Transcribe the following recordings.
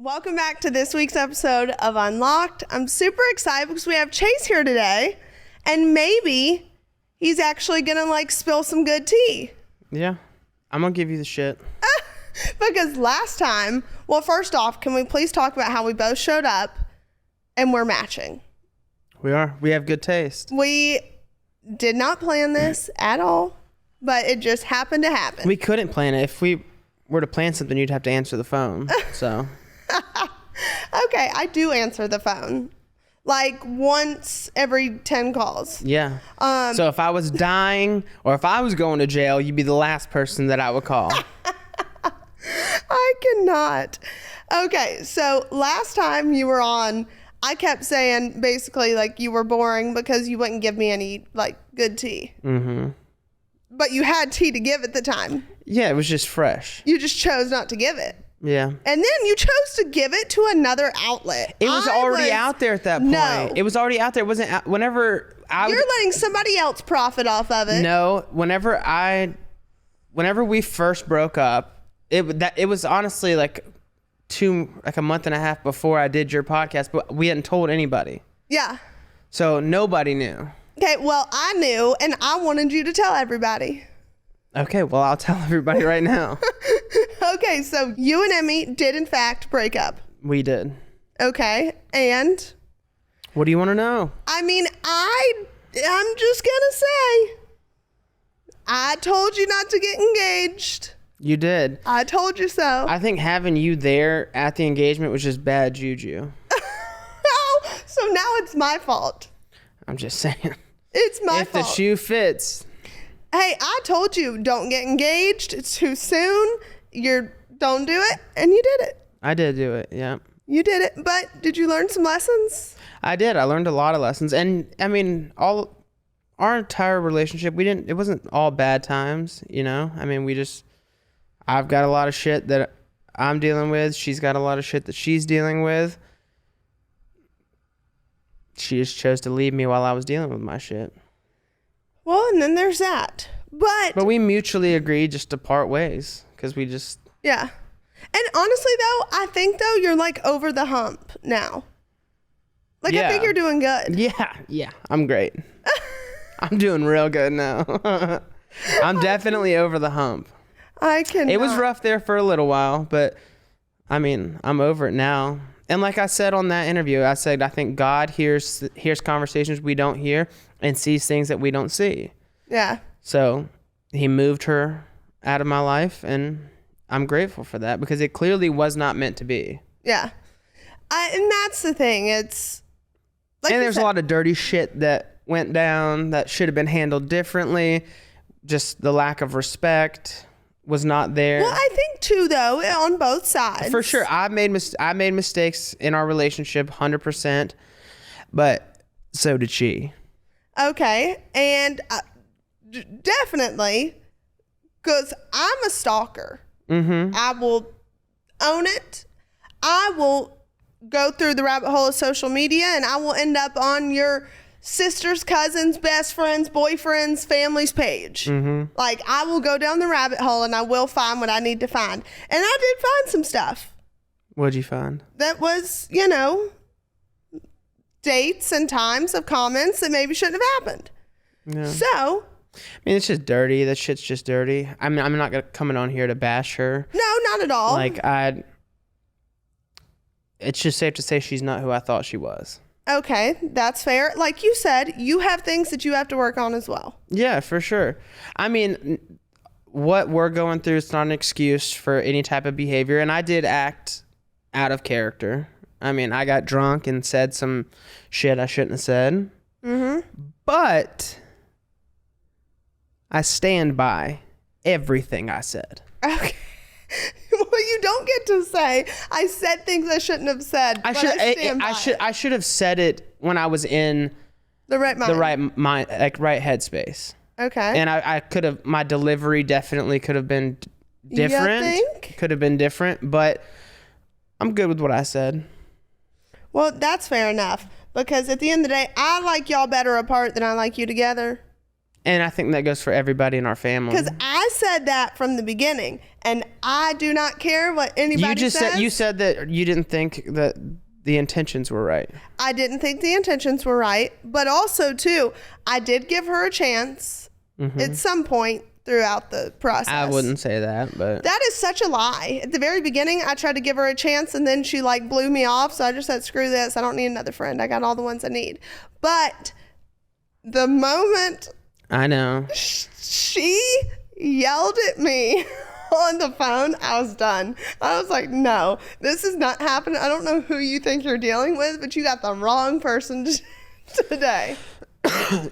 Welcome back to this week's episode of Unlocked. I'm super excited because we have Chase here today, and maybe he's actually gonna spill some good tea. Yeah, I'm gonna give you the shit. Because last time, well, first off, can we please talk about how we both showed up and we're matching? We are. We have good taste. We did not plan this at all, but it just happened to happen. We couldn't plan it. If we were to plan something, you'd have to answer the phone. So. Okay, I do answer the phone. Once every 10 calls. Yeah. So if I was dying or if I was going to jail, you'd be the last person that I would call. I cannot. Okay, so last time you were on, I kept saying basically you were boring because you wouldn't give me any good tea. Mm-hmm. But you had tea to give at the time. Yeah, it was just fresh. You just chose not to give it. Yeah. And then you chose to give it to another outlet. It was already out there at that point. No. It was already out there. It wasn't whenever I You're letting somebody else profit off of it. No, whenever we first broke up, it was honestly a month and a half before I did your podcast, but we hadn't told anybody. Yeah. So nobody knew. Okay, well, I knew, and I wanted you to tell everybody. Okay, well, I'll tell everybody right now. Okay, so you and Emmy did, in fact, break up. We did. Okay, and? What do you want to know? I mean, I'm just going to say, I told you not to get engaged. You did. I told you so. I think having you there at the engagement was just bad juju. So now it's my fault. I'm just saying. It's my fault. If the shoe fits. Hey, I told you, don't get engaged. It's too soon. Don't do it. And you did it. I did do it, yeah. You did it. But did you learn some lessons? I did. I learned a lot of lessons. And I mean, our entire relationship, it wasn't all bad times, you know? I mean, I've got a lot of shit that I'm dealing with. She's got a lot of shit that she's dealing with. She just chose to leave me while I was dealing with my shit. Well, and then there's that. But we mutually agreed just to part ways because we just... Yeah. And honestly, though, I think, you're over the hump now. Yeah. I think you're doing good. Yeah. I'm great. I'm doing real good now. I'm definitely over the hump. I cannot. It was rough there for a little while, but I mean, I'm over it now. And like I said on that interview, I said, I think God hears conversations we don't hear and sees things that we don't see. Yeah. So he moved her out of my life, and I'm grateful for that because it clearly was not meant to be. Yeah. And that's the thing. It's and there's a lot of dirty shit that went down that should have been handled differently. Just the lack of respect was not there. Well, I think too, though, on both sides. For sure. I made mistakes in our relationship, 100%, but so did she. Okay. And definitely, because I'm a stalker. Mm-hmm. I will own it. I will go through the rabbit hole of social media, and I will end up on your sister's, cousin's, best friend's, boyfriend's, family's page. Mm-hmm. I will go down the rabbit hole and I will find what I need to find. And I did find some stuff. What'd you find? That was, dates and times of comments that maybe shouldn't have happened. Yeah. So, I mean, it's just dirty. That shit's just dirty. I mean, I'm not coming on here to bash her. No, not at all. It's just safe to say she's not who I thought she was. Okay, that's fair. Like you said, you have things that you have to work on as well. Yeah, for sure. I mean, what we're going through is not an excuse for any type of behavior. And I did act out of character. I mean, I got drunk and said some shit I shouldn't have said. Mm-hmm. But I stand by everything I said. Okay. Well, you don't get to say I said things I shouldn't have said. I should have said it when I was in the right mind. Right headspace. Okay. And I could have, my delivery definitely could have been different. You think? Could have been different, but I'm good with what I said. Well, that's fair enough, because at the end of the day, I like y'all better apart than I like you together. And I think that goes for everybody in our family. Because I said that from the beginning, and I do not care what anybody says. You said that you didn't think that the intentions were right. I didn't think the intentions were right, but also too, I did give her a chance at some point throughout the process. I wouldn't say that, but that is such a lie. At the very beginning, I tried to give her a chance, and then she like blew me off. So I just said, "Screw this! I don't need another friend. I got all the ones I need." But the moment I know she yelled at me on the phone, I was done. I was like, "No, this is not happening. I don't know who you think you're dealing with, but you got the wrong person today."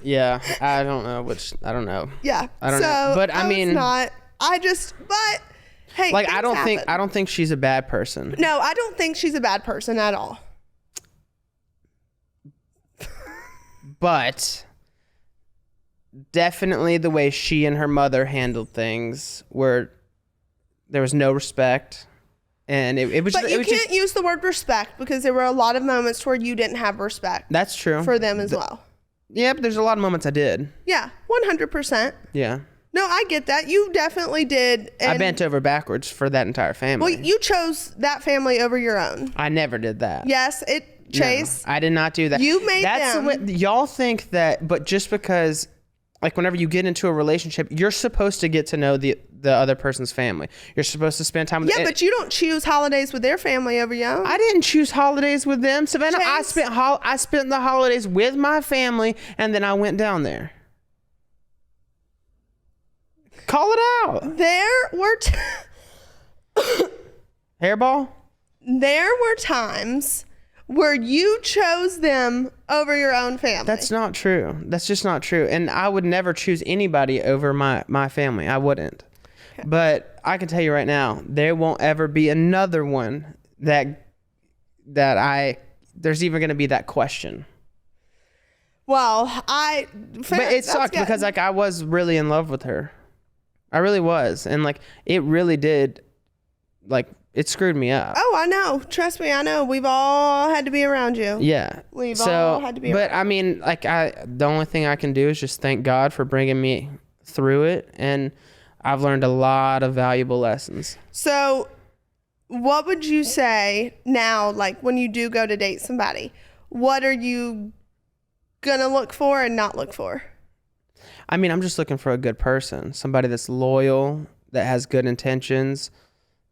Yeah, I don't know. Yeah, I don't know. But I mean, but hey, like I don't think she's a bad person. No, I don't think she's a bad person at all. But definitely the way she and her mother handled things were there was no respect. And it was. But you can't use the word respect because there were a lot of moments where you didn't have respect. That's true. For them as well. Yeah, but there's a lot of moments I did. Yeah, 100%. Yeah. No, I get that. You definitely did. I bent over backwards for that entire family. Well, you chose that family over your own. I never did that. Yes, Chase. No, I did not do that. You made them. That's the way, y'all think that, but just because, like, whenever you get into a relationship, you're supposed to get to know the other person's family. You're supposed to spend time with them. Yeah, but you don't choose holidays with their family over your own. I didn't choose holidays with them, Savannah. Chase. I spent the holidays with my family, and then I went down there. Call it out. There were Hairball? There were times where you chose them over your own family. That's not true. That's just not true. And I would never choose anybody over my family. I wouldn't. Okay. But I can tell you right now, there won't ever be another one there's even going to be that question. Well, but it sucked because like I was really in love with her. I really was. And like, it really did, like, it screwed me up. Oh, I know. Trust me, I know. We've all had to be around you. Yeah. We've all had to be around. But I mean, like, the only thing I can do is just thank God for bringing me through it. And I've learned a lot of valuable lessons. So what would you say now, like, when you do go to date somebody, what are you going to look for and not look for? I mean, I'm just looking for a good person, somebody that's loyal, that has good intentions,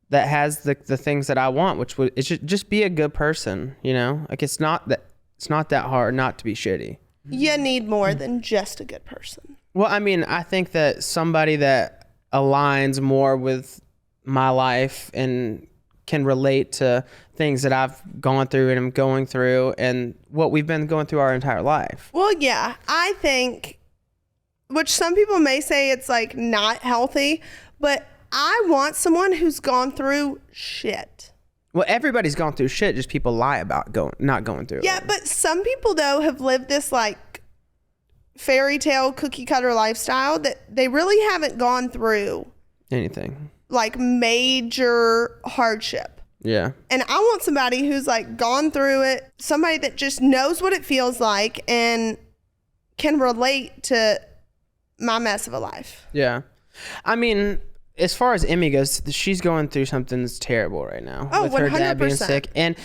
that has the things that I want, which would it should just be a good person, you know? Like it's not that hard not to be shitty. You need more than just a good person. Well, I mean, I think that somebody that aligns more with my life and can relate to things that I've gone through and I'm going through and what we've been going through our entire life. Well, yeah, I think, which some people may say it's like not healthy, but I want someone who's gone through shit. Well, everybody's gone through shit, just people lie about not going through it. Yeah, but some people though have lived this like fairy tale cookie cutter lifestyle that they really haven't gone through anything. Like major hardship. Yeah. And I want somebody who's like gone through it, somebody that just knows what it feels like and can relate to my mess of a life. Yeah. I mean, as far as Emmy goes, she's going through something that's terrible right now. Oh, with 100%. Her dad being sick. And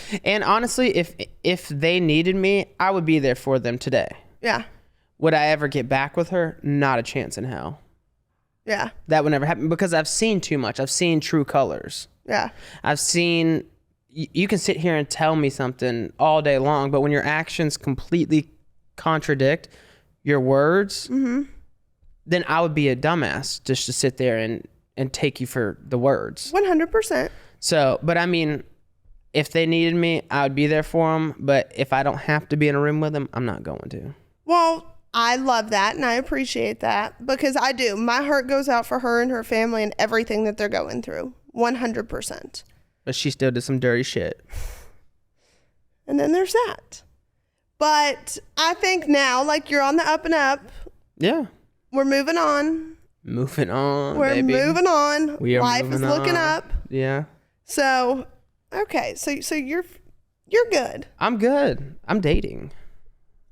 honestly, if they needed me, I would be there for them today. Yeah. Would I ever get back with her? Not a chance in hell. Yeah. That would never happen because I've seen too much. I've seen true colors. Yeah. I've seen, you can sit here and tell me something all day long, but when your actions completely contradict your words, then I would be a dumbass just to sit there and take you for the words. 100%. So, but I mean, if they needed me, I would be there for them. But if I don't have to be in a room with them, I'm not going to. Well, I love that and I appreciate that because I do. My heart goes out for her and her family and everything that they're going through. 100%. But she still did some dirty shit. And then there's that. But I think now, like, you're on the up and up. Yeah. We're moving on. Moving on, We're baby. moving on. We are Life moving is looking on. up. Yeah. So, okay. So you're good. I'm good. I'm dating.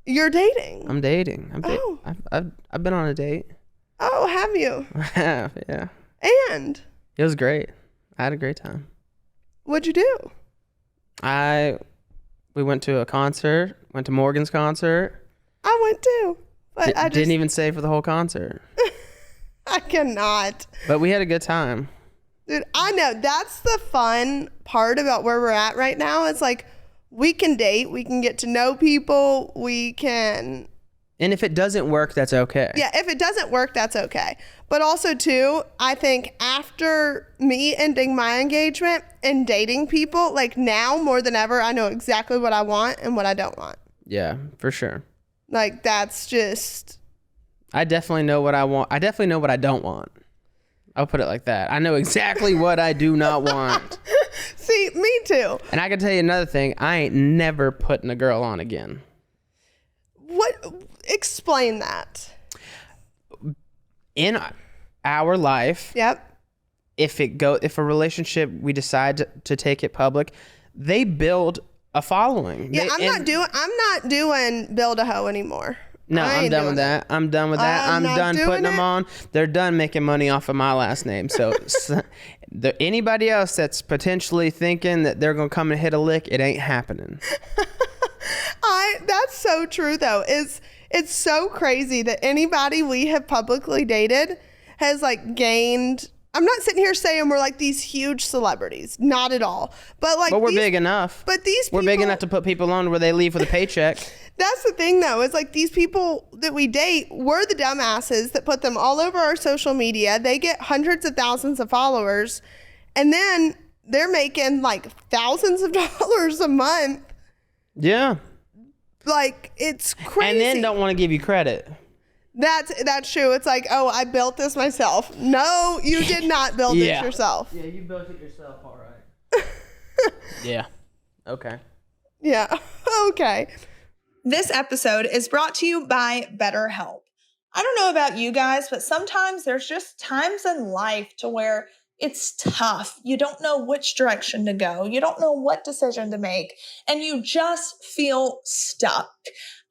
You're dating? I'm dating. Oh. I've been on a date. Oh, have you? I have, yeah. And? It was great. I had a great time. What'd you do? We went to a concert, went to Morgan's concert. I went too. But I didn't even stay for the whole concert. I cannot. But we had a good time. Dude, I know. That's the fun part about where we're at right now. It's like we can date. We can get to know people. We can. And if it doesn't work, that's okay. Yeah, if it doesn't work, that's okay. But also, too, I think after me ending my engagement and dating people, like now more than ever, I know exactly what I want and what I don't want. Yeah, for sure. Like, that's just... I definitely know what I want. I definitely know what I don't want. I'll put it like that. I know exactly what I do not want. See, me too. And I can tell you another thing. I ain't never putting a girl on again. What? Explain that. In our life, Yep. if a relationship, we decide to take it public, they build a following. Yeah, I'm not doing build a hoe anymore. No, I'm done with that. I'm done with that. I'm done putting them on. They're done making money off of my last name. So anybody else that's potentially thinking that they're going to come and hit a lick, it ain't happening. That's so true though. It's so crazy that anybody we have publicly dated has like gained. I'm not sitting here saying we're like these huge celebrities. Not at all. But we're big enough. But these people, we're big enough to put people on where they leave with a paycheck. That's the thing though, is like these people that we date, we're the dumbasses that put them all over our social media. They get hundreds of thousands of followers and then they're making like thousands of dollars a month. Yeah. Like, it's crazy. And then don't want to give you credit. That's true. It's like, oh, I built this myself. No, you did not build this yourself. Yeah, you built it yourself, all right. Yeah. Okay. Yeah. Okay. This episode is brought to you by BetterHelp. I don't know about you guys, but sometimes there's just times in life to where it's tough. You don't know which direction to go. You don't know what decision to make, and you just feel stuck.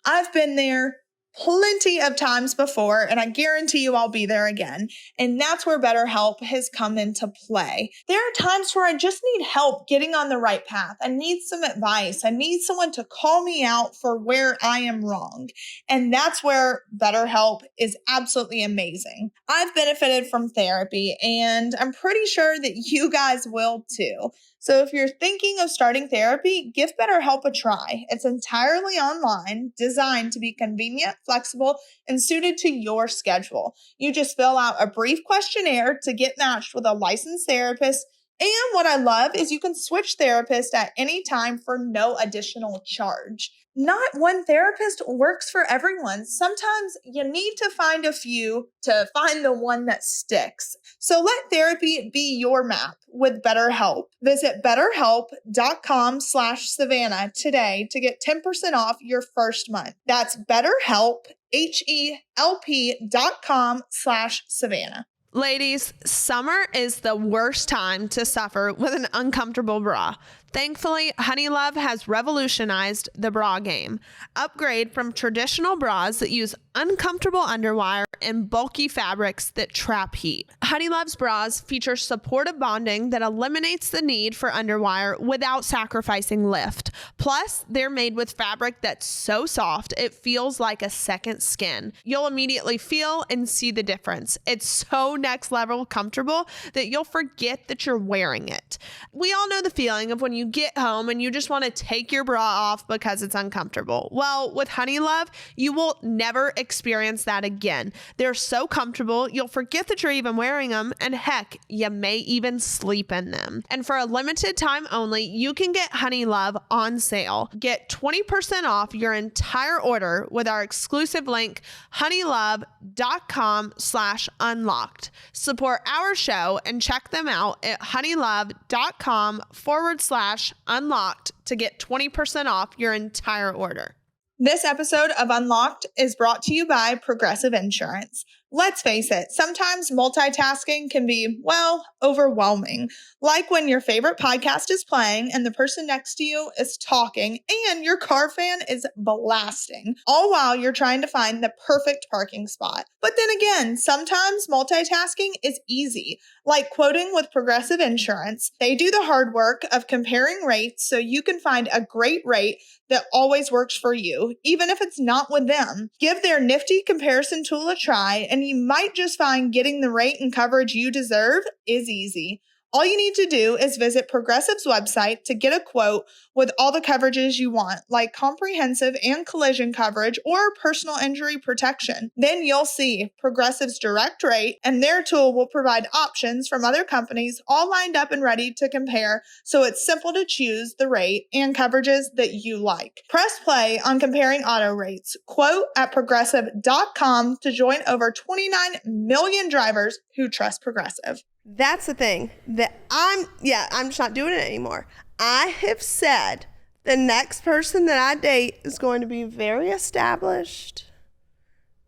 I've been there plenty of times before, and I guarantee you I'll be there again. And that's where BetterHelp has come into play. There are times where I just need help getting on the right path. I need some advice. I need someone to call me out for where I am wrong. And that's where BetterHelp is absolutely amazing. I've benefited from therapy, and I'm pretty sure that you guys will too. So if you're thinking of starting therapy, give BetterHelp a try. It's entirely online, designed to be convenient, flexible, and suited to your schedule. You just fill out a brief questionnaire to get matched with a licensed therapist. And what I love is you can switch therapists at any time for no additional charge. Not one therapist works for everyone. Sometimes you need to find a few to find the one that sticks. So let therapy be your map with BetterHelp. Visit betterhelp.com/Savannah today to get 10% off your first month. That's BetterHelp, HELP.com/Savannah. Ladies, summer is the worst time to suffer with an uncomfortable bra. Thankfully, HONEYLOVE has revolutionized the bra game. Upgrade from traditional bras that use uncomfortable underwire and bulky fabrics that trap heat. HONEYLOVE's bras feature supportive bonding that eliminates the need for underwire without sacrificing lift. Plus, they're made with fabric that's so soft, it feels like a second skin. You'll immediately feel and see the difference. It's so next level comfortable that you'll forget that you're wearing it. We all know the feeling of when you get home and you just want to take your bra off because it's uncomfortable. Well, with HONEYLOVE, you will never experience that again. They're so comfortable, you'll forget that you're even wearing them, and heck, you may even sleep in them. And for a limited time only, you can get HONEYLOVE on sale. Get 20% off your entire order with our exclusive link, honeylove.com/unlocked. Support our show and check them out at honeylove.com/unlocked to get 20% off your entire order. This episode of Unlocked is brought to you by Progressive Insurance. Let's face it, sometimes multitasking can be, well, overwhelming. Like when your favorite podcast is playing and the person next to you is talking and your car fan is blasting, all while you're trying to find the perfect parking spot. But then again, sometimes multitasking is easy, like quoting with Progressive Insurance. They do the hard work of comparing rates so you can find a great rate that always works for you, even if it's not with them. Give their nifty comparison tool a try, and you might just find getting the rate and coverage you deserve is easy. All you need to do is visit Progressive's website to get a quote with all the coverages you want, like comprehensive and collision coverage or personal injury protection. Then you'll see Progressive's direct rate, and their tool will provide options from other companies all lined up and ready to compare, so it's simple to choose the rate and coverages that you like. Press play on comparing auto rates. Quote at progressive.com to join over 29 million drivers who trust Progressive. That's the thing that I'm just not doing it anymore. I have said the next person that I date is going to be very established,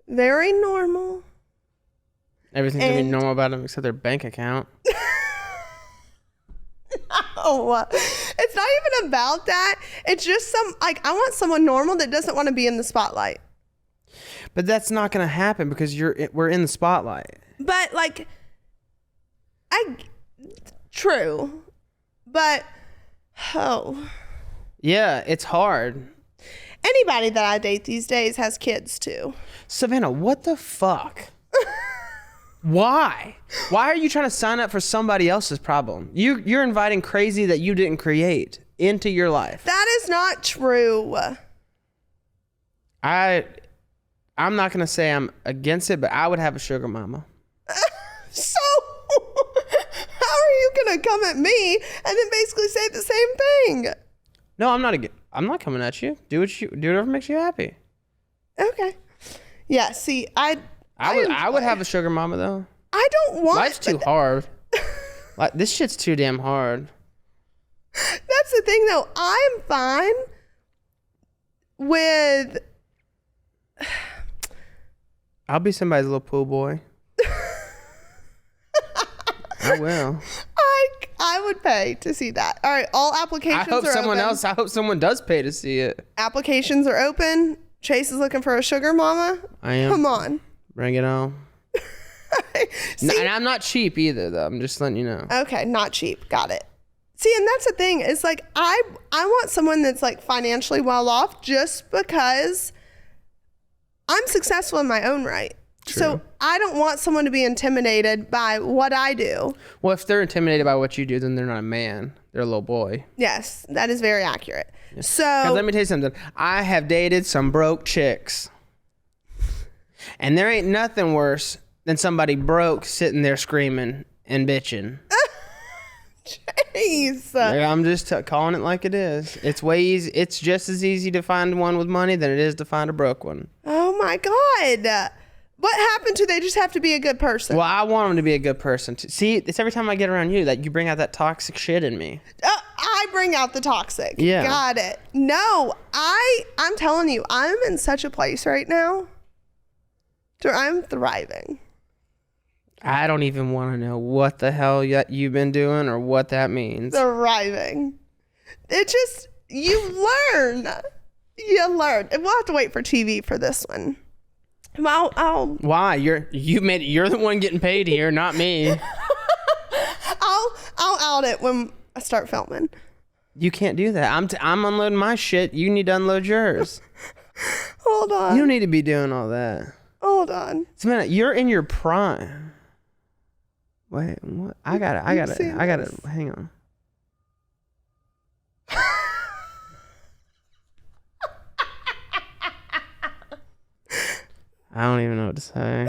very normal. Everything's going to be normal about them except their bank account. No, it's not even about that. It's just I want someone normal that doesn't want to be in the spotlight. But that's not going to happen because we're in the spotlight. But true, but yeah, it's hard. Anybody that I date these days has kids too. Savannah, what the fuck? Why are you trying to sign up for somebody else's problem? You're inviting crazy that you didn't create into your life. That is not true. I'm not gonna say I'm against it, but I would have a sugar mama. So how are you gonna come at me and then basically say the same thing? No, I'm not coming at you. Do whatever makes you happy. Okay. Yeah. See, I would have a sugar mama though. I don't want. Life's too hard. Like this shit's too damn hard. That's the thing though. I'm fine with. I'll be somebody's little pool boy. I will. I would pay to see that. All right, all applications are open. I hope someone does pay to see it. Applications are open. Chase is looking for a sugar mama. I am. Come on. Bring it on. See, and I'm not cheap either, though. I'm just letting you know. Okay, not cheap. Got it. See, and that's the thing. It's like I want someone that's like financially well off just because I'm successful in my own right. True. So I don't want someone to be intimidated by what I do. Well, if they're intimidated by what you do, then they're not a man. They're a little boy. Yes, that is very accurate. Yeah. So 'cause let me tell you something. I have dated some broke chicks. And there ain't nothing worse than somebody broke sitting there screaming and bitching. Jeez. I'm just calling it like it is. It's way easy. It's just as easy to find one with money than it is to find a broke one. Oh my God. What happened to they just have to be a good person? Well, I want them to be a good person. See, it's every time I get around you that you bring out that toxic shit in me. I bring out the toxic. Yeah. Got it. No, I'm telling you, I'm in such a place right now where I'm thriving. I don't even want to know what the hell you've been doing or what that means. Thriving. It just, you learn. You learn. And we'll have to wait for TV for this one. I'll Why? You're the one getting paid here, not me. I'll out it when I start filming. You can't do that. I'm unloading my shit. You need to unload yours. Hold on. You don't need to be doing all that. Hold on. Samantha, you're in your prime. Wait, what? I gotta, hang on. I don't even know what to say.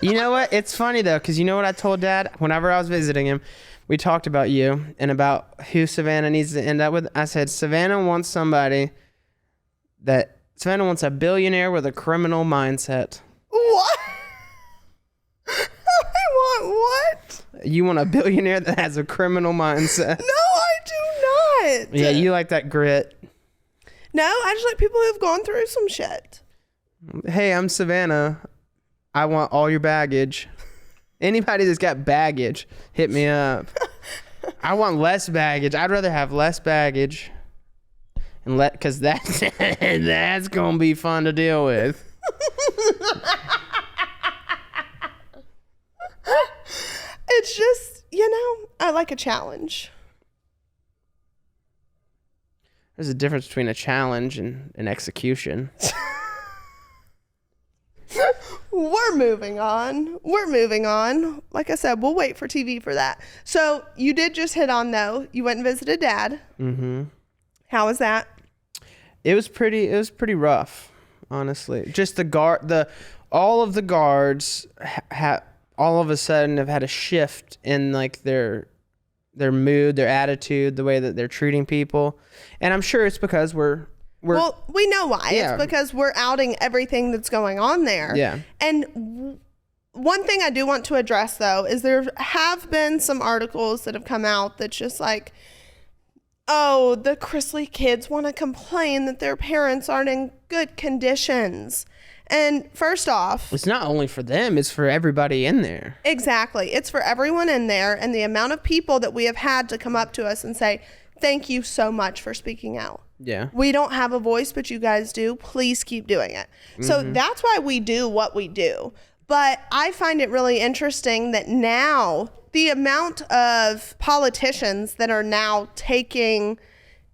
You know what? It's funny though, because you know what I told Dad? Whenever I was visiting him, we talked about you and about who Savannah needs to end up with. I said, Savannah wants a billionaire with a criminal mindset. What? I want what? You want a billionaire that has a criminal mindset. No, I do not. Yeah, you like that grit. No, I just like people who've gone through some shit. Hey, I'm Savannah. I want all your baggage. Anybody that's got baggage, hit me up. I want less baggage. I'd rather have less baggage, and because that's gonna be fun to deal with. It's just, I like a challenge. There's a difference between a challenge and an execution. We're moving on. Like I said, we'll wait for TV for that. So you did just hit on, though, you went and visited Dad. Mm-hmm. How was that? It was pretty rough, honestly. Just all of the guards all of a sudden have had a shift in like their mood, their attitude, the way that they're treating people. And I'm sure it's because well, we know why. Yeah. It's because we're outing everything that's going on there. Yeah. And one thing I do want to address, though, is there have been some articles that have come out that's just like, oh, the Chrisley kids want to complain that their parents aren't in good conditions. And first off, it's not only for them, it's for everybody in there. Exactly. It's for everyone in there. And the amount of people that we have had to come up to us and say, thank you so much for speaking out. Yeah. We don't have a voice, but you guys do. Please keep doing it. Mm-hmm. So that's why we do what we do. But I find it really interesting that now the amount of politicians that are now taking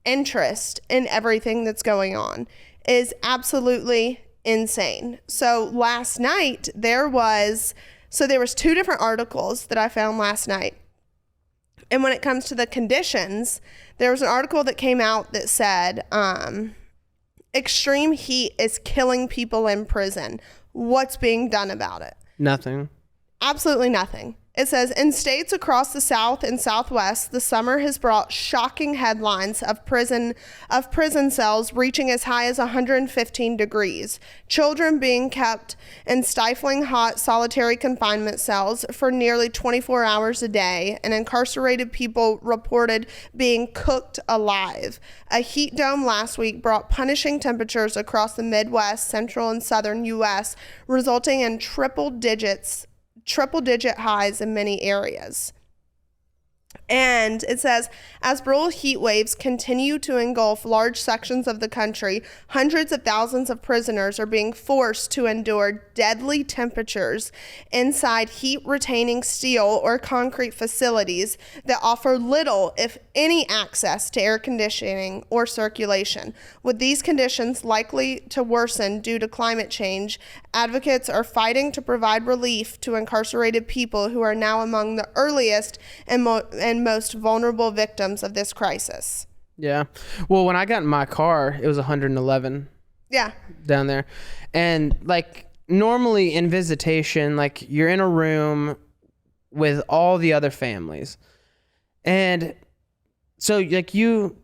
interest in everything that's going on is absolutely insane. So last night there was 2 different articles that I found last night. And when it comes to the conditions, there was an article that came out that said, extreme heat is killing people in prison. What's being done about it? Nothing. Absolutely nothing. It says, in states across the South and Southwest, the summer has brought shocking headlines of prison cells reaching as high as 115 degrees, children being kept in stifling hot solitary confinement cells for nearly 24 hours a day, and incarcerated people reported being cooked alive. A heat dome last week brought punishing temperatures across the Midwest, Central, and Southern U.S., resulting in triple-digit highs in many areas. And it says, as brutal heat waves continue to engulf large sections of the country, hundreds of thousands of prisoners are being forced to endure deadly temperatures inside heat-retaining steel or concrete facilities that offer little, if any, access to air conditioning or circulation. With these conditions likely to worsen due to climate change, advocates are fighting to provide relief to incarcerated people who are now among the earliest and most vulnerable victims of this crisis. Yeah. Well, when I got in my car, it was 111. Yeah. Down there. And like normally in visitation, like you're in a room with all the other families. And so like you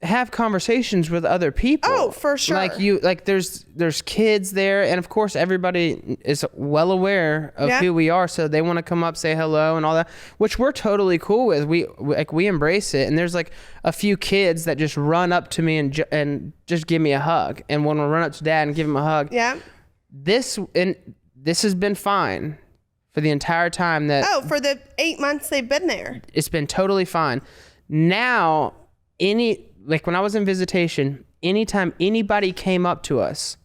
have conversations with other people. Oh, for sure. Like there's kids there, and of course everybody is well aware of who we are, so they want to come up, say hello and all that, which we're totally cool with. We embrace it. And there's like a few kids that just run up to me and just give me a hug, and when we run up to Dad and give him a hug. Yeah. This has been fine for the entire time for the 8 months they've been there. It's been totally fine. Now like when I was in visitation, anytime anybody came up to us,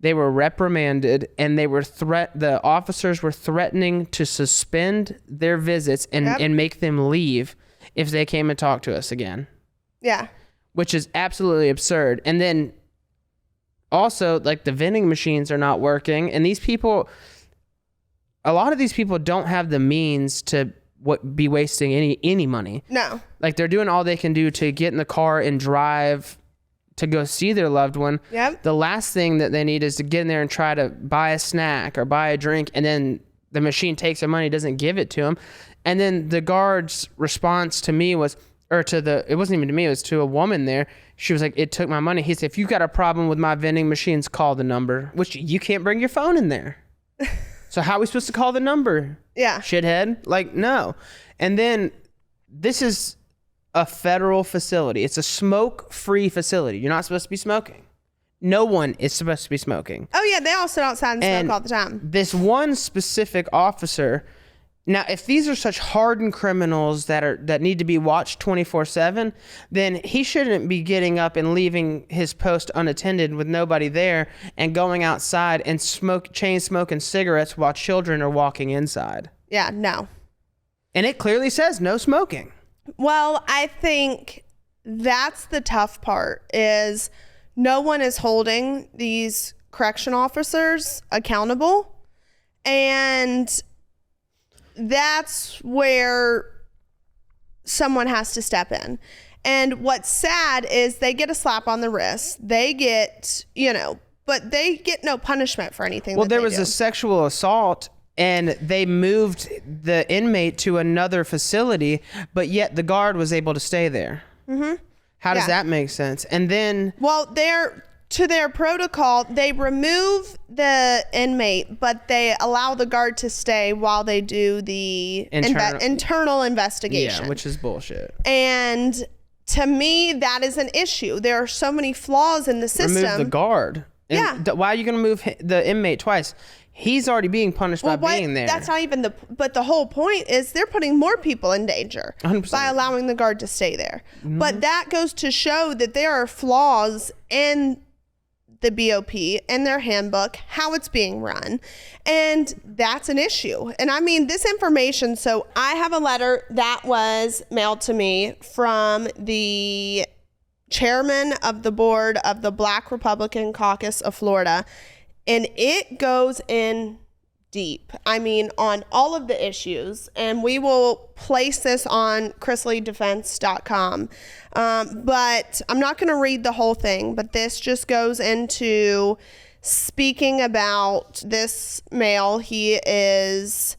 they were reprimanded, and the officers were threatening to suspend their visits and make them leave if they came and talked to us again. Yeah. Which is absolutely absurd. And then also like the vending machines are not working, and a lot of these people don't have the means to be wasting any money. No. Like they're doing all they can do to get in the car and drive to go see their loved one. Yep. The last thing that they need is to get in there and try to buy a snack or buy a drink, and then the machine takes their money, doesn't give it to them. And then the guard's response to me was, it wasn't even to me, it was to a woman there. She was like, it took my money. He said, if you've got a problem with my vending machines, call the number, which you can't bring your phone in there. So how are we supposed to call the number? Yeah. Shithead. Like, no. And then this is a federal facility. It's a smoke-free facility. You're not supposed to be smoking. no one is supposed to be smoking. Oh yeah, they all sit outside and smoke all the time. This one specific officer. Now, if these are such hardened criminals that need to be watched 24/7, then he shouldn't be getting up and leaving his post unattended with nobody there and going outside and chain smoking cigarettes while children are walking inside. Yeah, no. And it clearly says no smoking. Well, I think that's the tough part is no one is holding these correction officers accountable. And that's where someone has to step in. And what's sad is they get a slap on the wrist. They get, but they get no punishment for anything. Well, there was a sexual assault and they moved the inmate to another facility, but yet the guard was able to stay there. Mm-hmm. How does that make sense? And then... Well, to their protocol, they remove the inmate, but they allow the guard to stay while they do the internal investigation. Yeah, which is bullshit. And to me, that is an issue. There are so many flaws in the system. Remove the guard. And why are you going to move the inmate twice? He's already being punished by being there. That's not even but the whole point is they're putting more people in danger 100%. By allowing the guard to stay there. Mm-hmm. But that goes to show that there are flaws in the BOP and their handbook, how it's being run. And that's an issue. And I mean, this information, so I have a letter that was mailed to me from the chairman of the board of the Black Republican Caucus of Florida. And it goes in deep. I mean, on all of the issues. And we will place this on ChrisleyDefense.com. But I'm not going to read the whole thing, but this just goes into speaking about this male. He is...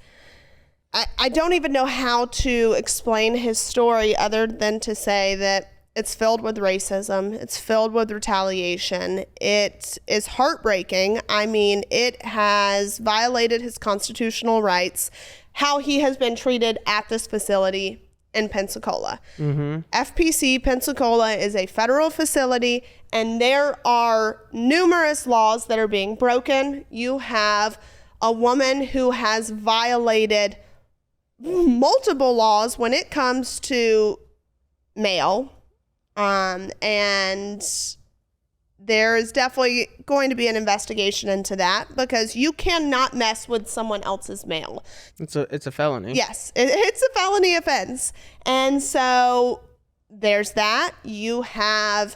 I don't even know how to explain his story other than to say that it's filled with racism. It's filled with retaliation. It is heartbreaking. I mean, it has violated his constitutional rights, how he has been treated at this facility in Pensacola. Mm-hmm. FPC Pensacola is a federal facility, and there are numerous laws that are being broken. You have a woman who has violated multiple laws when it comes to mail. And there is definitely going to be an investigation into that because you cannot mess with someone else's mail. It's a felony. Yes, it's a felony offense. And so there's that. You have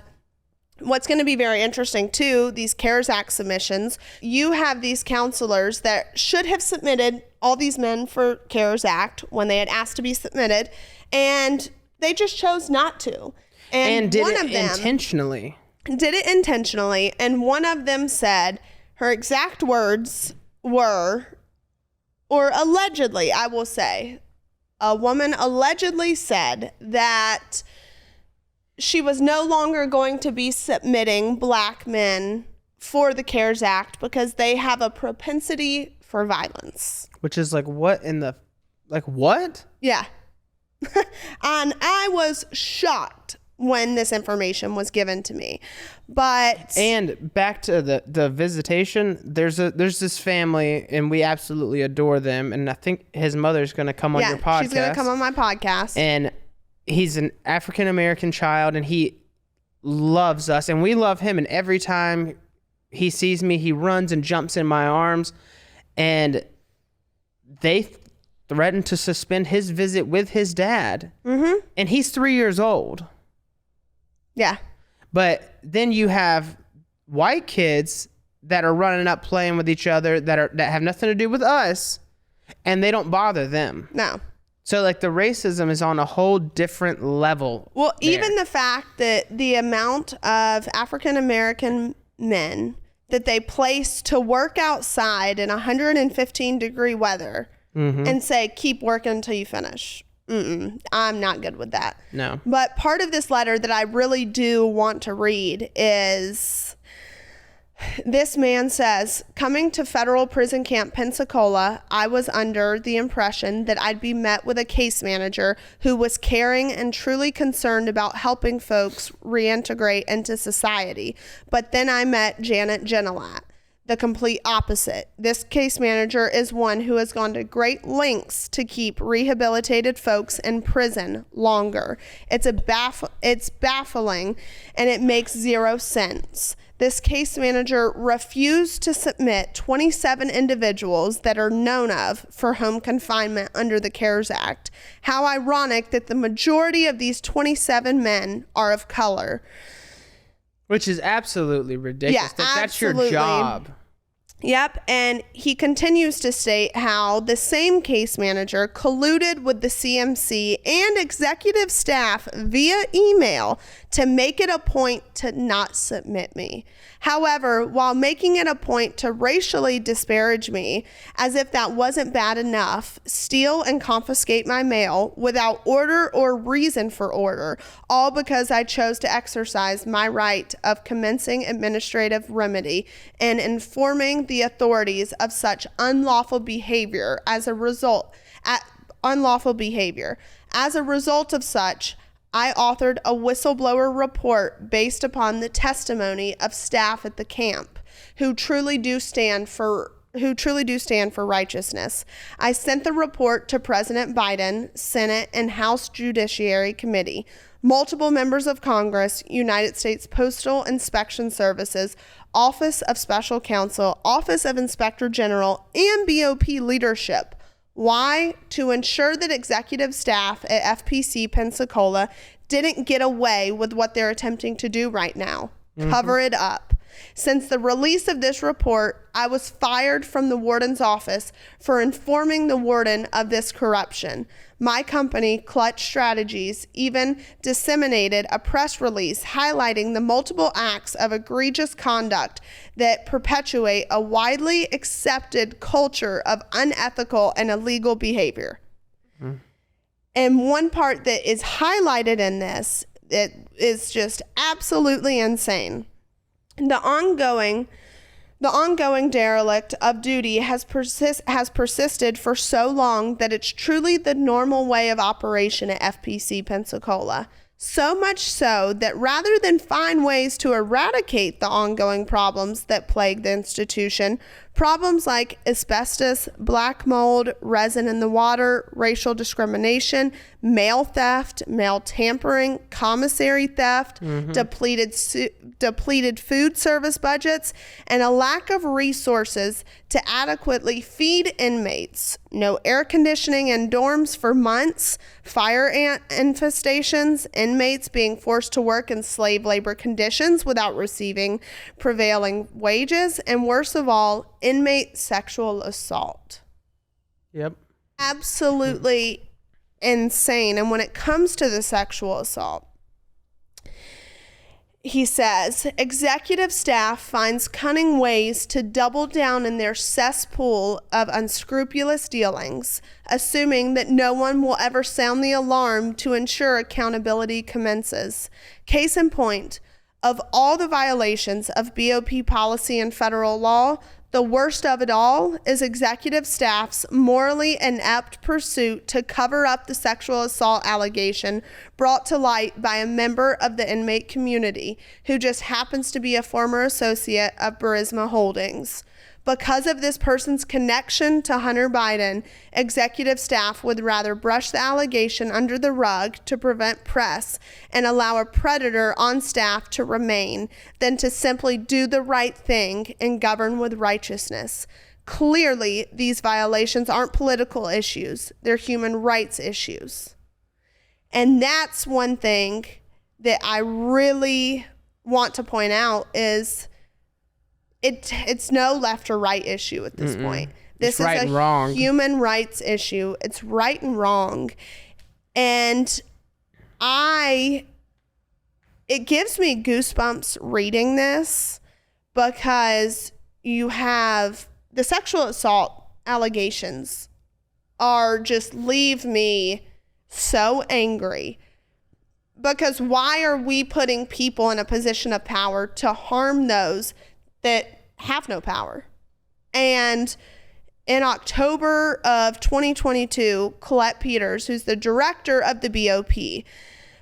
what's going to be very interesting too, these CARES Act submissions. You have these counselors that should have submitted all these men for CARES Act when they had asked to be submitted, and they just chose not to. And did it intentionally. Did it intentionally. And one of them said, her exact words were, or allegedly, I will say, a woman allegedly said that she was no longer going to be submitting black men for the CARES Act because they have a propensity for violence. Which is like, what in the, like what? Yeah. And I was shocked when this information was given to me. And back to the visitation, there's this family and we absolutely adore them, and I think his mother's going to come on your podcast. She's going to come on my podcast. And he's an African American child and he loves us and we love him, and every time he sees me he runs and jumps in my arms, and they threatened to suspend his visit with his dad. Mm-hmm. And he's 3 years old. Yeah. But then you have white kids that are running up playing with each other that have nothing to do with us, and they don't bother them. No. So like the racism is on a whole different level. Well, even the fact that the amount of African American men that they place to work outside in 115 degree weather and say, keep working until you finish. I'm not good with that. No. But part of this letter that I really do want to read is This man says, coming to federal prison camp Pensacola, I was under the impression that I'd be met with a case manager who was caring and truly concerned about helping folks reintegrate into society. But then I met Janet Genelat, the complete opposite. This case manager is one who has gone to great lengths to keep rehabilitated folks in prison longer. It's baffling, and it makes zero sense. This case manager refused to submit 27 individuals that are known of for home confinement under the CARES Act. How ironic that the majority of these 27 men are of color. Which is absolutely ridiculous. Yeah, that's your absolutely. job. Yep, and he continues to state how the same case manager colluded with the CMC and executive staff via email to make it a point to not submit me. However, while making it a point to racially disparage me, as if that wasn't bad enough, steal and confiscate my mail without order or reason for order, all because I chose to exercise my right of commencing administrative remedy and informing the authorities of such unlawful behavior. As a result of such, I authored a whistleblower report based upon the testimony of staff at the camp who truly do stand for righteousness. I sent the report to President Biden, Senate, and House Judiciary Committee, multiple members of Congress, United States Postal Inspection Services, Office of Special Counsel, Office of Inspector General, and BOP leadership. Why? To ensure that executive staff at FPC Pensacola didn't get away with what they're attempting to do right now. Cover it up. Since the release of this report, I was fired from the warden's office for informing the warden of this corruption. My company, Clutch Strategies, even disseminated a press release highlighting the multiple acts of egregious conduct that perpetuate a widely accepted culture of unethical and illegal behavior. And one part that is highlighted in this, it is just absolutely insane. The ongoing derelict of duty has persisted for so long that it's truly the normal way of operation at FPC Pensacola. So much so that rather than find ways to eradicate the ongoing problems that plague the institution, problems like asbestos, black mold, resin in the water, racial discrimination, mail theft, mail tampering, commissary theft, depleted food service budgets, and a lack of resources to adequately feed inmates, no air conditioning in dorms for months, fire ant infestations, inmates being forced to work in slave labor conditions without receiving prevailing wages, and worst of all, inmate sexual assault. Yep. Absolutely insane. And when it comes to the sexual assault, he says, executive staff finds cunning ways to double down in their cesspool of unscrupulous dealings, assuming that no one will ever sound the alarm to ensure accountability commences. Case in point, of all the violations of BOP policy and federal law, the worst of it all is executive staff's morally inept pursuit to cover up the sexual assault allegation brought to light by a member of the inmate community who just happens to be a former associate of Burisma Holdings. Because of this person's connection to Hunter Biden, executive staff would rather brush the allegation under the rug to prevent press and allow a predator on staff to remain than to simply do the right thing and govern with righteousness. Clearly, these violations aren't political issues. They're human rights issues. And that's one thing that I really want to point out is it's no left or right issue at this point. This is right and wrong. Human rights issue. It's right and wrong. And it gives me goosebumps reading this because you have the sexual assault allegations just leave me so angry. Because why are we putting people in a position of power to harm those that have no power. And in October of 2022, Colette Peters, who's the director of the BOP,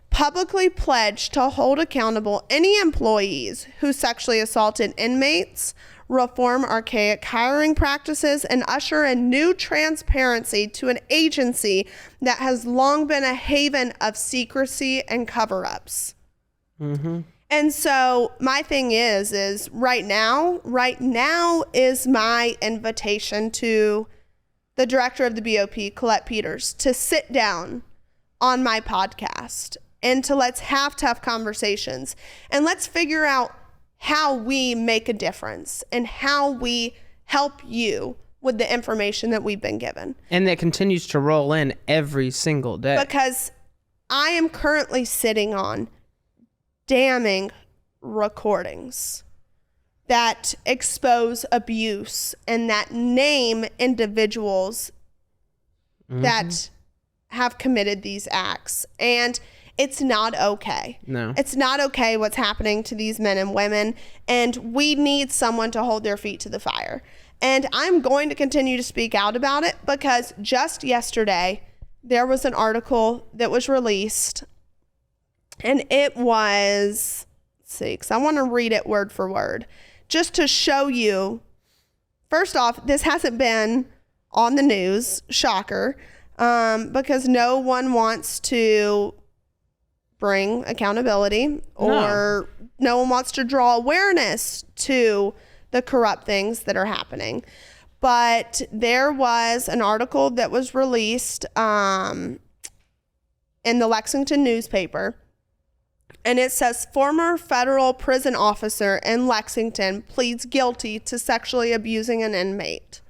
publicly pledged to hold accountable any employees who sexually assaulted inmates, reform archaic hiring practices, and usher in new transparency to an agency that has long been a haven of secrecy and cover-ups. Mm-hmm. And so my thing is right now is my invitation to the director of the BOP, Colette Peters, to sit down on my podcast and to let's have tough conversations and let's figure out how we make a difference and how we help you with the information that we've been given. And that continues to roll in every single day. Because I am currently sitting on damning recordings that expose abuse and that name individuals that have committed these acts. And it's not okay. No. It's not okay what's happening to these men and women, and we need someone to hold their feet to the fire. And I'm going to continue to speak out about it because just yesterday there was an article that was released, and it was, let's see, because I want to read it word for word, just to show you, first off, this hasn't been on the news, shocker, because no one wants to bring accountability or no one wants to draw awareness to the corrupt things that are happening. But there was an article that was released in the Lexington newspaper, and it says former federal prison officer in Lexington pleads guilty to sexually abusing an inmate.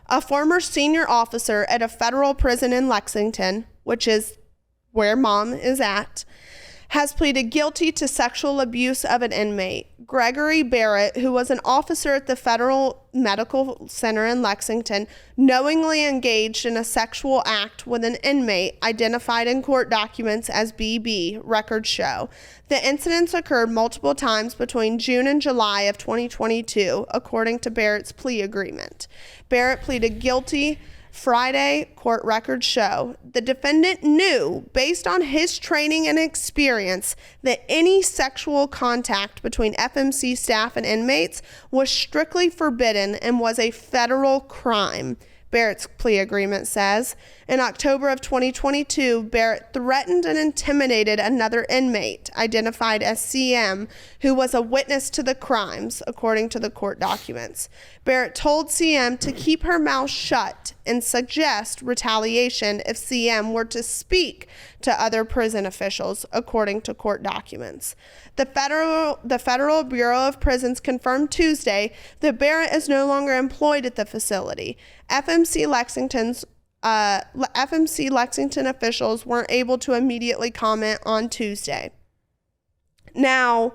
A former senior officer at a federal prison in Lexington, which is where mom is at, has pleaded guilty to sexual abuse of an inmate. Gregory Barrett, who was an officer at the Federal Medical Center in Lexington, knowingly engaged in a sexual act with an inmate identified in court documents as BB, records show. The incidents occurred multiple times between June and July of 2022, according to Barrett's plea agreement. Barrett pleaded guilty Friday, court records show. The defendant knew, based on his training and experience, that any sexual contact between FMC staff and inmates was strictly forbidden and was a federal crime, Barrett's plea agreement says. In October of 2022, Barrett threatened and intimidated another inmate, identified as CM, who was a witness to the crimes, according to the court documents. Barrett told CM to keep her mouth shut and suggest retaliation if CM were to speak to other prison officials, according to court documents. The Federal Bureau of Prisons confirmed Tuesday that Barrett is no longer employed at the facility. FMC Lexington officials weren't able to immediately comment on Tuesday. Now,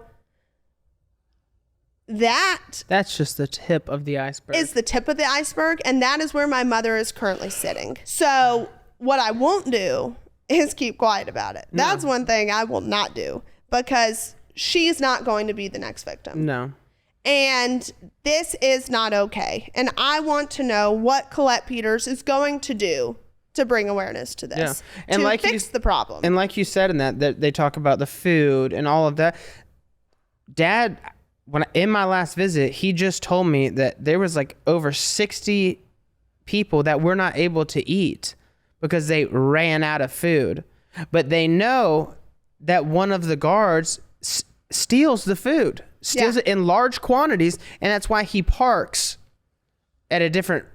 that's just the tip of the iceberg. Is the tip of the iceberg, and that is where my mother is currently sitting. So what I won't do is keep quiet about it. No. That's one thing I will not do, because she's not going to be the next victim. No. And this is not okay. And I want to know what Colette Peters is going to do to bring awareness to this, and to fix the problem. And like you said in that they talk about the food and all of that. Dad, in my last visit, he just told me that there was like over 60 people that were not able to eat because they ran out of food. But they know that one of the guards steals the food, it in large quantities, and that's why he parks at a different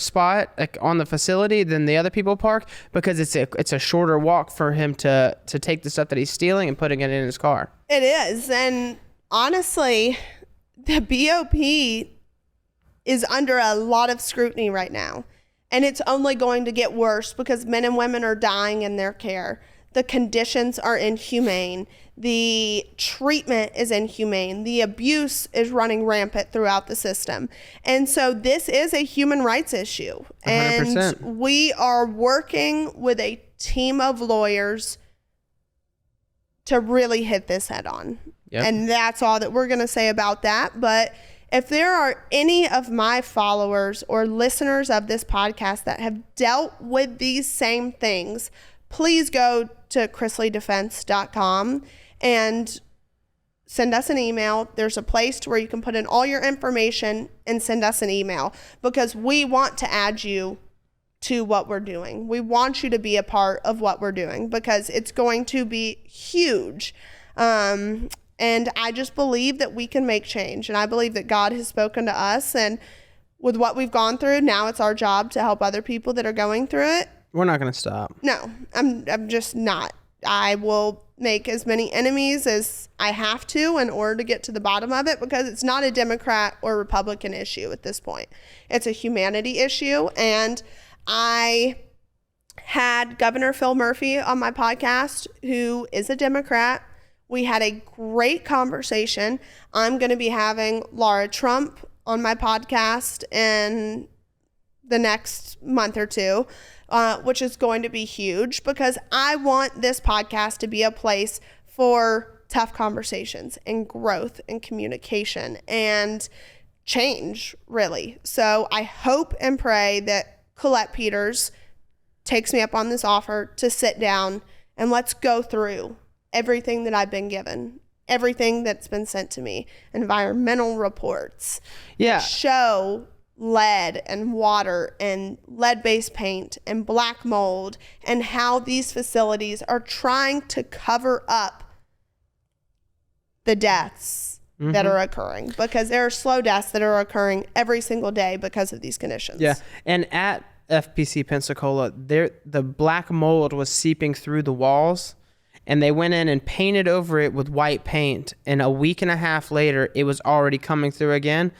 spot, like on the facility, than the other people park, because it's a shorter walk for him to take the stuff that he's stealing and putting it in his car. It is, and honestly, the BOP is under a lot of scrutiny right now, and it's only going to get worse because men and women are dying in their care. The conditions are inhumane. The treatment is inhumane. The abuse is running rampant throughout the system. And so this is a human rights issue. 100%. And we are working with a team of lawyers to really hit this head on. Yep. And that's all that we're going to say about that. But if there are any of my followers or listeners of this podcast that have dealt with these same things, please go to chrisleydefense.com and send us an email. There's a place to where you can put in all your information and send us an email, because we want to add you to what we're doing. We want you to be a part of what we're doing, because it's going to be huge. And I just believe that we can make change. And I believe that God has spoken to us. And with what we've gone through, now it's our job to help other people that are going through it. We're not going to stop. No, I'm just not. I will make as many enemies as I have to in order to get to the bottom of it, because it's not a Democrat or Republican issue at this point. It's a humanity issue. And I had Governor Phil Murphy on my podcast, who is a Democrat. We had a great conversation. I'm going to be having Laura Trump on my podcast in the next month or two, which is going to be huge, because I want this podcast to be a place for tough conversations and growth and communication and change, really. So I hope and pray that Colette Peters takes me up on this offer to sit down and let's go through everything that I've been given, everything that's been sent to me, environmental reports, show lead and water and lead-based paint and black mold, and how these facilities are trying to cover up the deaths that are occurring, because there are slow deaths that are occurring every single day because of these conditions. Yeah. And at FPC Pensacola, the black mold was seeping through the walls, and they went in and painted over it with white paint. And a week and a half later, it was already coming through again.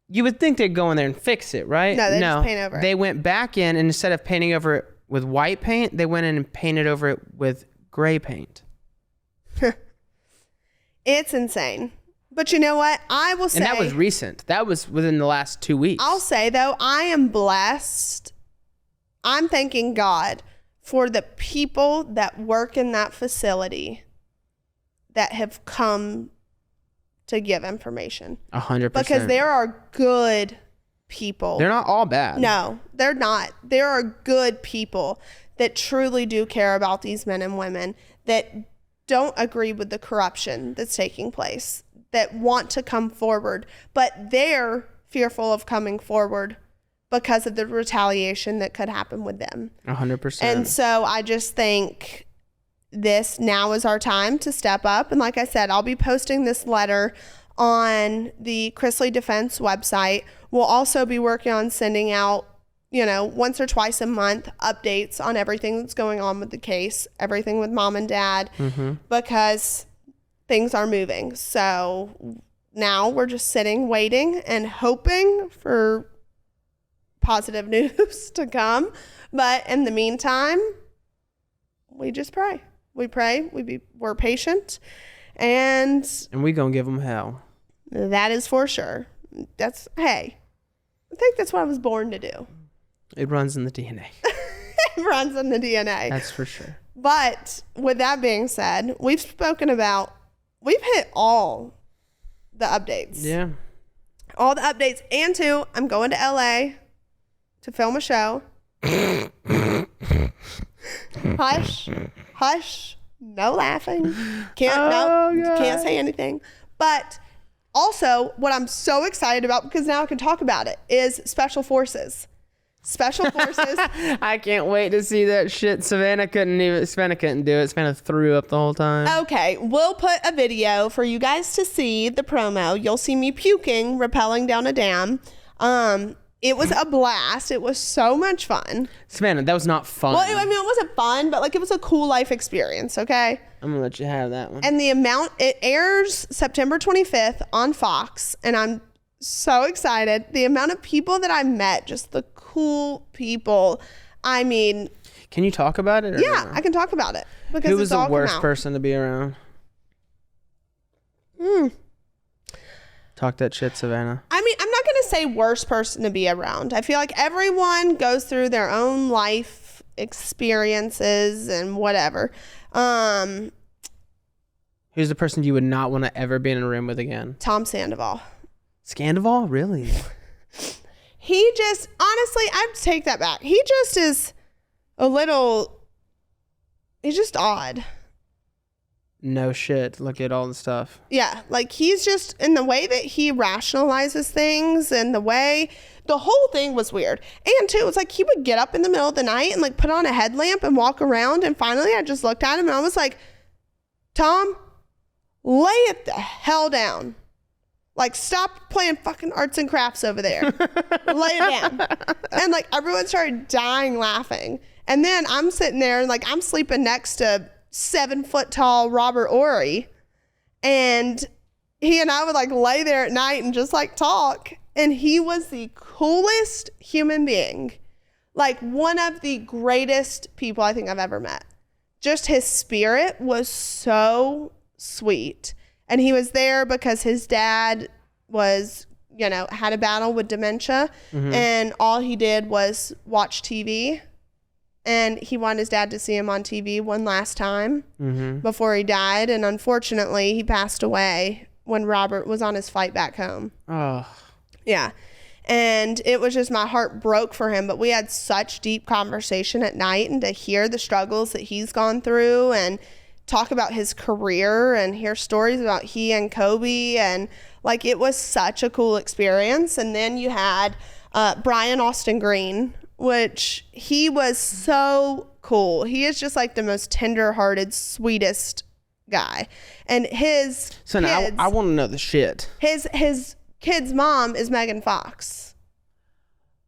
You would think they'd go in there and fix it, right? No, they just paint over it. They went back in, and instead of painting over it with white paint, they went in and painted over it with gray paint. It's insane. But you know what? I will say... And that was recent. That was within the last 2 weeks. I'll say, though, I am blessed. I'm thanking God for the people that work in that facility that have come to give information. 100%. Because there are good people. They're not all bad. No, they're not. There are good people that truly do care about these men and women, that don't agree with the corruption that's taking place, that want to come forward, but they're fearful of coming forward because of the retaliation that could happen with them. 100%. And so I just think this now is our time to step up. And like I said, I'll be posting this letter on the Chrisley Defense website. We'll also be working on sending out, once or twice a month, updates on everything that's going on with the case, everything with mom and dad, because things are moving. So now we're just sitting, waiting, and hoping for positive news to come. But in the meantime, we just pray. We pray. We're patient. And we gonna give them hell. That is for sure. I think that's what I was born to do. It runs in the DNA. It runs in the DNA. That's for sure. But with that being said, we've hit all the updates. Yeah. All the updates. And I'm going to LA to film a show. Hush. No laughing. Can't say anything. But also, what I'm so excited about, because now I can talk about it, is Special Forces. Special Forces. I can't wait to see that shit. Savannah couldn't do it. Savannah threw up the whole time. Okay, we'll put a video for you guys to see the promo. You'll see me puking, rappelling down a dam. It was a blast. It was so much fun. Savannah, that was not fun. Well, it wasn't fun, but it was a cool life experience, okay? I'm going to let you have that one. And it airs September 25th on Fox, and I'm so excited. The amount of people that I met, just the cool people. I mean... Can you talk about it? Yeah, no? I can talk about it. Because who was the worst person to be around? Talk that shit, Savannah. I mean, I'm not going to say worst person to be around. I feel like everyone goes through their own life experiences and whatever. Who's the person you would not want to ever be in a room with again? Tom Sandoval. Sandoval? Really? He just, honestly, I'd take that back. He just is he's just odd. No shit. Look at all the stuff. Yeah, like he's just, in the way that he rationalizes things and the whole thing was weird. And too, it was like he would get up in the middle of the night and like put on a headlamp and walk around. And finally I just looked at him and I was like, Tom, lay it the hell down. Like, stop playing fucking arts and crafts over there. Lay it down. And like everyone started dying laughing. And then I'm sitting there and like I'm sleeping next to 7-foot tall Robert Ory, and he and I would like lay there at night and just like talk, and he was the coolest human being, like one of the greatest people I think I've ever met. Just his spirit was so sweet, and he was there because his dad was, had a battle with dementia, and all he did was watch TV. And he wanted his dad to see him on TV one last time before he died. And unfortunately, he passed away when Robert was on his flight back home. Oh. Yeah. And it was just, my heart broke for him. But we had such deep conversation at night, and to hear the struggles that he's gone through and talk about his career and hear stories about he and Kobe. And like, it was such a cool experience. And then you had Brian Austin Green, which he was so cool. He is just like the most tender-hearted, sweetest guy. And his So now I want to know the shit. His kid's mom is Megan Fox.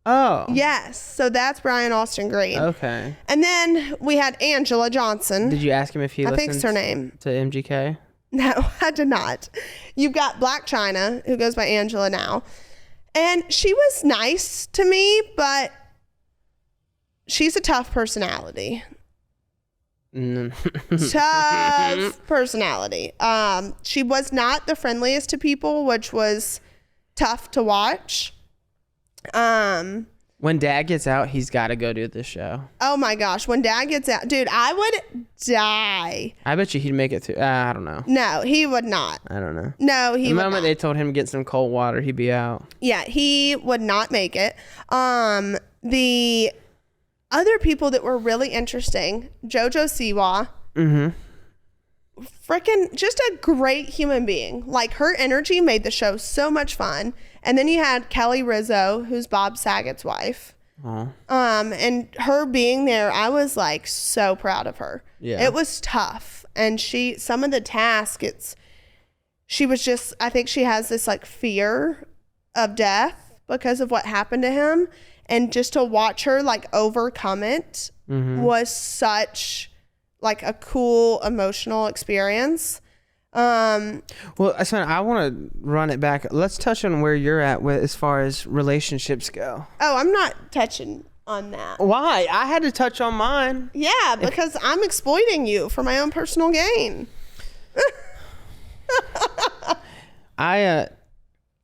Oh. Yes. So that's Brian Austin Green. Okay. And then we had Angela Johnson. Did you ask him if he I listens think it's her name. to MGK? No, I did not. You've got Black China, who goes by Angela now. And she was nice to me, but she's a tough personality. Tough personality. She was not the friendliest to people, which was tough to watch. When Dad gets out, he's got to go do this show. Oh my gosh, when Dad gets out, dude, I would die. I bet you he'd make it through. I don't know. No, he would not. I don't know. No, he would not. The moment they told him to get some cold water, he'd be out. Yeah, he would not make it. The other people that were really interesting, JoJo Siwa. Freaking just a great human being. Like, her energy made the show so much fun. And then you had Kelly Rizzo, who's Bob Saget's wife. Oh. And her being there, I was like so proud of her. Yeah. It was tough. And some of the tasks, she was just, I think she has this like fear of death because of what happened to him. And just to watch her like overcome it was such like a cool emotional experience. Well, I want to run it back. Let's touch on where you're at with as far as relationships go. Oh, I'm not touching on that. Why? I had to touch on mine. Yeah, because I'm exploiting you for my own personal gain. I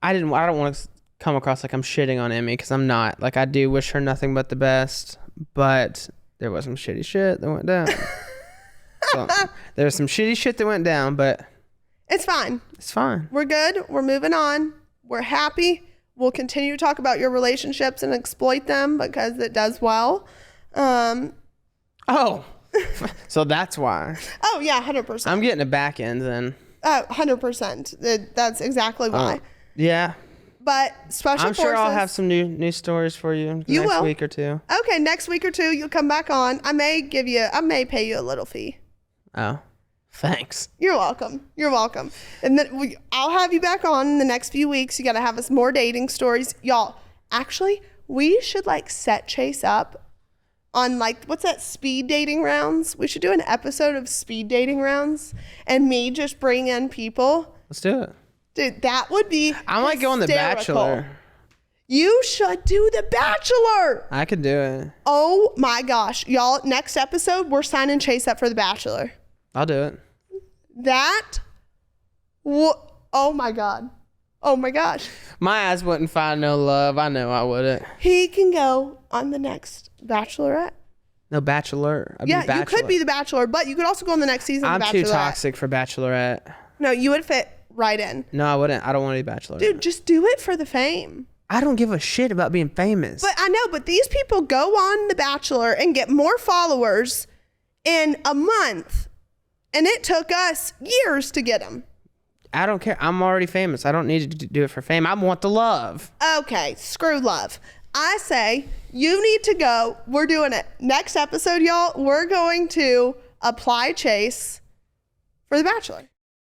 don't want to come across like I'm shitting on Emmy, because I'm not. Like, I do wish her nothing but the best, but there was some shitty shit that went down. So, there was some shitty shit that went down, but it's fine. It's fine. We're good. We're moving on. We're happy. We'll continue to talk about your relationships and exploit them because it does well. Oh, so that's why. Oh, yeah, 100%. I'm getting a back end then. 100%. That's exactly why. Yeah. But special forces. I'm sure I'll have some new stories for you next week or two. Okay, next week or two you'll come back on. I may pay you a little fee. Oh, thanks. You're welcome. You're welcome. And then I'll have you back on in the next few weeks. You got to have us more dating stories. Y'all, actually, we should like set Chase up on like, what's that, speed dating rounds? We should do an episode of speed dating rounds and me just bring in people. Let's do it. Dude, that would be I might go on The Bachelor. You should do The Bachelor. I could do it. Oh my gosh. Y'all, next episode, we're signing Chase up for The Bachelor. I'll do it. Oh my God. Oh my gosh. My ass wouldn't find no love. I know I wouldn't. He can go on the next Bachelorette. No, Bachelor. You could be the Bachelor, but you could also go on the next season. I'm of too Bachelorette. toxic for Bachelorette. No, you would fit right in. No, I wouldn't. I don't want to be Bachelor. Dude, just do it for the fame. I don't give a shit about being famous. But I know, but these people go on The Bachelor and get more followers in a month. And it took us years to get them. I don't care. I'm already famous. I don't need to do it for fame. I want the love. Okay, screw love. I say you need to go. We're doing it. Next episode, y'all, we're going to apply Chase for The Bachelor.